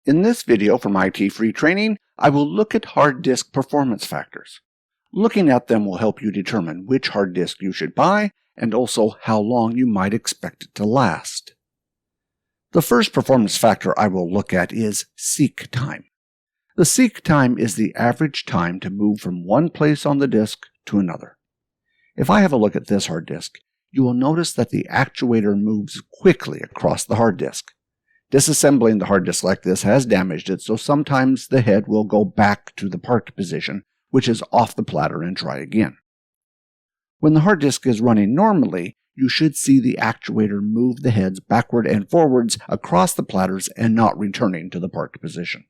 In this video from ITFreeTraining, I will look at hard disk performance factors. Looking at them will help you determine which hard disk you should buy and also how long you might expect it to last. The first performance factor I will look at is seek time. The seek time is the average time to move from one place on the disk to another. If I have a look at this hard disk, you will notice that the actuator moves quickly across the hard disk. Disassembling the hard disk like this has damaged it, so sometimes the head will go back to the parked position, which is off the platter, and try again. When the hard disk is running normally, you should see the actuator move the heads backward and forwards across the platters and not returning to the parked position.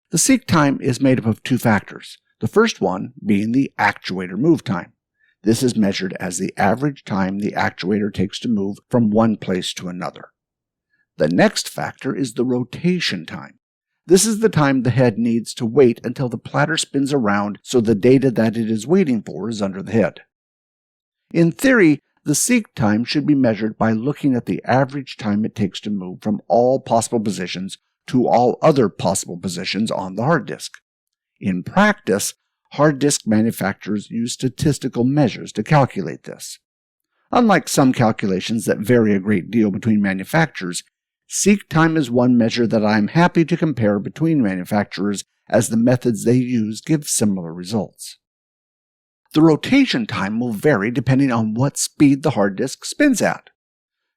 The seek time is made up of two factors, the first one being the actuator move time. This is measured as the average time the actuator takes to move from one place to another. The next factor is the rotation time. This is the time the head needs to wait until the platter spins around so the data that it is waiting for is under the head. In theory, the seek time should be measured by looking at the average time it takes to move from all possible positions to all other possible positions on the hard disk. In practice, hard disk manufacturers use statistical measures to calculate this. Unlike some calculations that vary a great deal between manufacturers, seek time is one measure that I am happy to compare between manufacturers, as the methods they use give similar results. The rotation time will vary depending on what speed the hard disk spins at.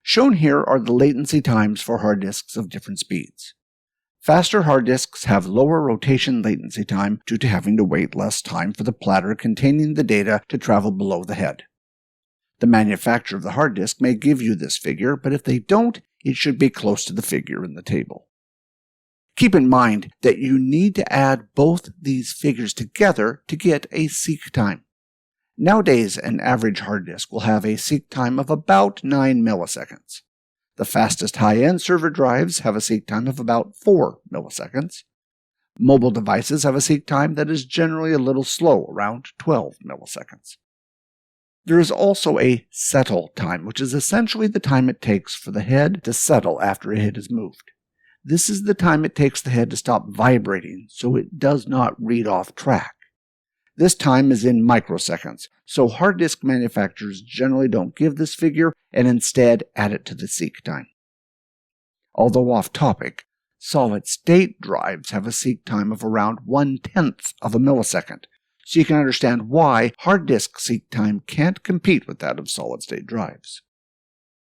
Shown here are the latency times for hard disks of different speeds. Faster hard disks have lower rotation latency time due to having to wait less time for the platter containing the data to travel below the head. The manufacturer of the hard disk may give you this figure, but if they don't, it should be close to the figure in the table. Keep in mind that you need to add both these figures together to get a seek time. Nowadays, an average hard disk will have a seek time of about 9 milliseconds. The fastest high-end server drives have a seek time of about 4 milliseconds. Mobile devices have a seek time that is generally a little slow, around 12 milliseconds. There is also a settle time, which is essentially the time it takes for the head to settle after a head is moved. This is the time it takes the head to stop vibrating so it does not read off track. This time is in microseconds, so hard disk manufacturers generally don't give this figure and instead add it to the seek time. Although off topic, solid-state drives have a seek time of around 1/10 of a millisecond, so you can understand why hard disk seek time can't compete with that of solid-state drives.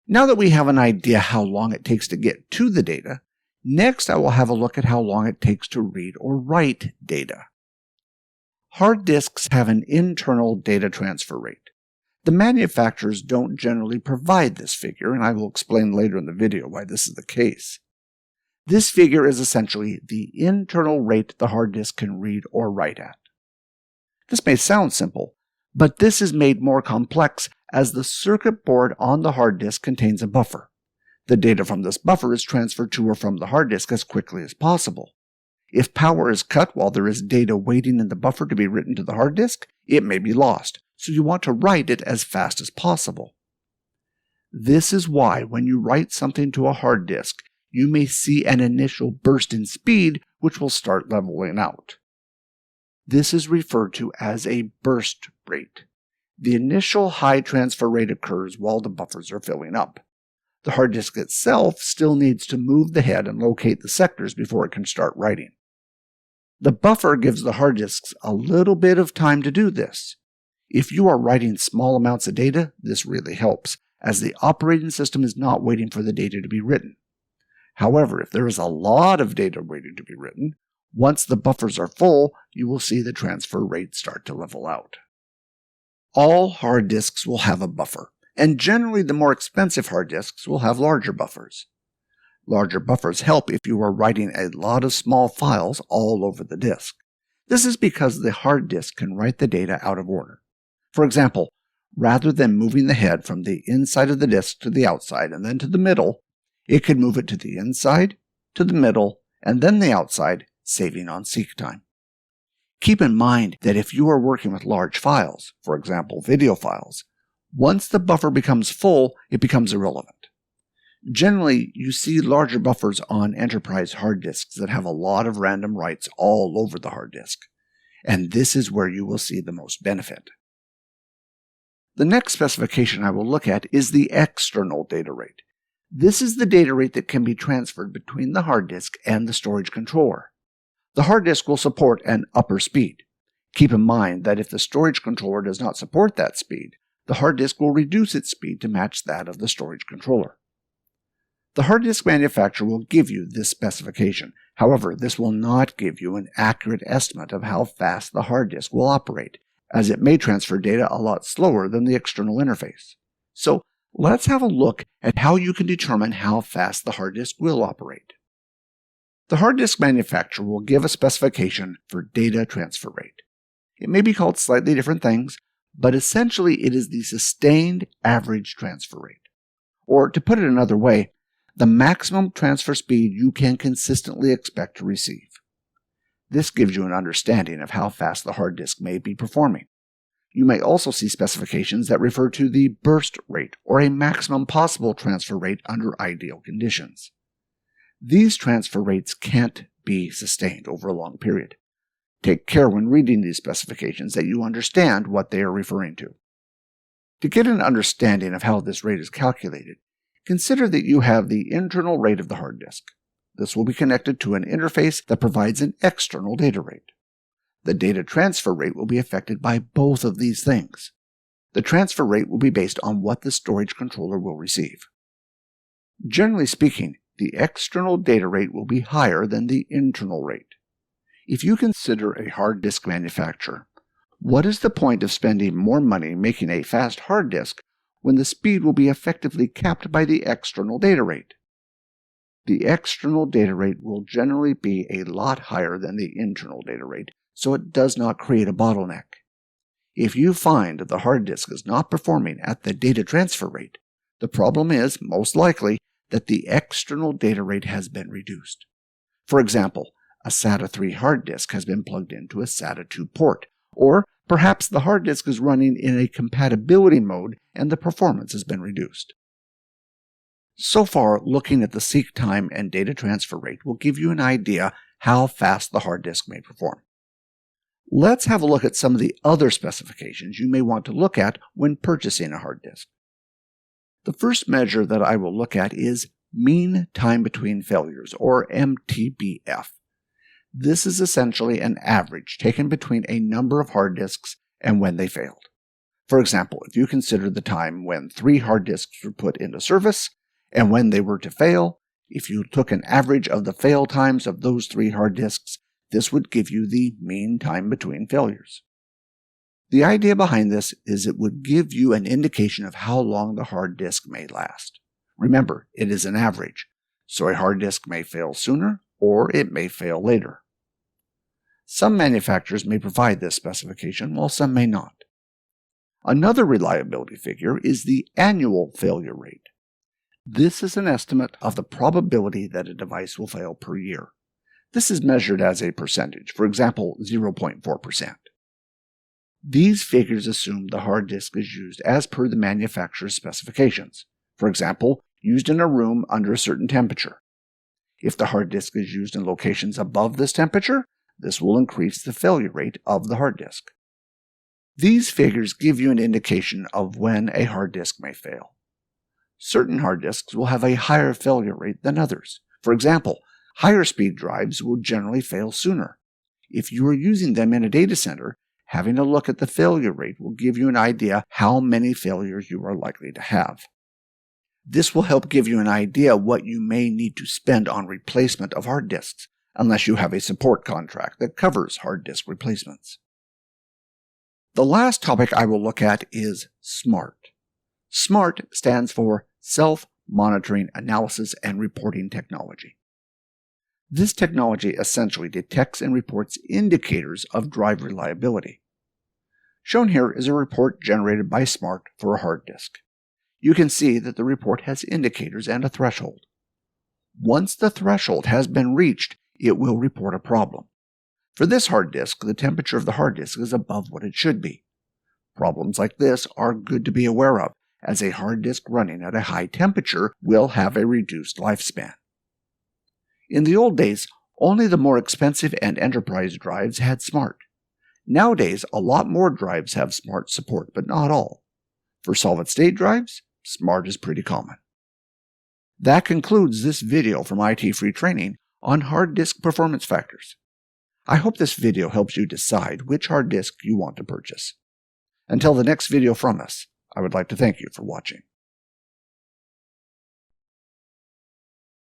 Now that we have an idea how long it takes to get to the data, next I will have a look at how long it takes to read or write data. Hard disks have an internal data transfer rate. The manufacturers don't generally provide this figure, and I will explain later in the video why this is the case. This figure is essentially the internal rate the hard disk can read or write at. This may sound simple, but this is made more complex as the circuit board on the hard disk contains a buffer. The data from this buffer is transferred to or from the hard disk as quickly as possible. If power is cut while there is data waiting in the buffer to be written to the hard disk, it may be lost, so you want to write it as fast as possible. This is why when you write something to a hard disk, you may see an initial burst in speed which will start leveling out. This is referred to as a burst rate. The initial high transfer rate occurs while the buffers are filling up. The hard disk itself still needs to move the head and locate the sectors before it can start writing. The buffer gives the hard disks a little bit of time to do this. If you are writing small amounts of data, this really helps, as the operating system is not waiting for the data to be written. However, if there is a lot of data waiting to be written, once the buffers are full, you will see the transfer rate start to level out. All hard disks will have a buffer, and generally the more expensive hard disks will have larger buffers. Larger buffers help if you are writing a lot of small files all over the disk. This is because the hard disk can write the data out of order. For example, rather than moving the head from the inside of the disk to the outside and then to the middle, it could move it to the inside, to the middle, and then the outside, saving on seek time. Keep in mind that if you are working with large files, for example video files, once the buffer becomes full, it becomes irrelevant. Generally, you see larger buffers on enterprise hard disks that have a lot of random writes all over the hard disk, and this is where you will see the most benefit. The next specification I will look at is the external data rate. This is the data rate that can be transferred between the hard disk and the storage controller. The hard disk will support an upper speed. Keep in mind that if the storage controller does not support that speed, the hard disk will reduce its speed to match that of the storage controller. The hard disk manufacturer will give you this specification. However, this will not give you an accurate estimate of how fast the hard disk will operate, as it may transfer data a lot slower than the external interface. So, let's have a look at how you can determine how fast the hard disk will operate. The hard disk manufacturer will give a specification for data transfer rate. It may be called slightly different things, but essentially it is the sustained average transfer rate. Or, to put it another way, the maximum transfer speed you can consistently expect to receive. This gives you an understanding of how fast the hard disk may be performing. You may also see specifications that refer to the burst rate, or a maximum possible transfer rate under ideal conditions. These transfer rates can't be sustained over a long period. Take care when reading these specifications that you understand what they are referring to. To get an understanding of how this rate is calculated, consider that you have the internal rate of the hard disk. This will be connected to an interface that provides an external data rate. The data transfer rate will be affected by both of these things. The transfer rate will be based on what the storage controller will receive. Generally speaking, the external data rate will be higher than the internal rate. If you consider a hard disk manufacturer, what is the point of spending more money making a fast hard disk when the speed will be effectively capped by the external data rate? The external data rate will generally be a lot higher than the internal data rate, so it does not create a bottleneck. If you find the hard disk is not performing at the data transfer rate, the problem is, most likely, that the external data rate has been reduced. For example, a SATA 3 hard disk has been plugged into a SATA 2 port, or perhaps the hard disk is running in a compatibility mode and the performance has been reduced. So far, looking at the seek time and data transfer rate will give you an idea how fast the hard disk may perform. Let's have a look at some of the other specifications you may want to look at when purchasing a hard disk. The first measure that I will look at is mean time between failures, or MTBF. This is essentially an average taken between a number of hard disks and when they failed. For example, if you consider the time when 3 hard disks were put into service and when they were to fail, if you took an average of the fail times of those 3 hard disks, this would give you the mean time between failures. The idea behind this is it would give you an indication of how long the hard disk may last. Remember, it is an average, so a hard disk may fail sooner or it may fail later. Some manufacturers may provide this specification, while some may not. Another reliability figure is the annual failure rate. This is an estimate of the probability that a device will fail per year. This is measured as a percentage, for example, 0.4%. These figures assume the hard disk is used as per the manufacturer's specifications, for example, used in a room under a certain temperature. If the hard disk is used in locations above this temperature, this will increase the failure rate of the hard disk. These figures give you an indication of when a hard disk may fail. Certain hard disks will have a higher failure rate than others. For example, higher speed drives will generally fail sooner. If you are using them in a data center, having a look at the failure rate will give you an idea how many failures you are likely to have. This will help give you an idea what you may need to spend on replacement of hard disks, unless you have a support contract that covers hard disk replacements. The last topic I will look at is SMART. SMART stands for Self-Monitoring Analysis and Reporting Technology. This technology essentially detects and reports indicators of drive reliability. Shown here is a report generated by SMART for a hard disk. You can see that the report has indicators and a threshold. Once the threshold has been reached, it will report a problem. For this hard disk, the temperature of the hard disk is above what it should be. Problems like this are good to be aware of, as a hard disk running at a high temperature will have a reduced lifespan. In the old days, only the more expensive and enterprise drives had SMART. Nowadays, a lot more drives have SMART support, but not all. For solid-state drives, SMART is pretty common. That concludes this video from ITFreeTraining on hard disk performance factors. I hope this video helps you decide which hard disk you want to purchase. Until the next video from us, I would like to thank you for watching.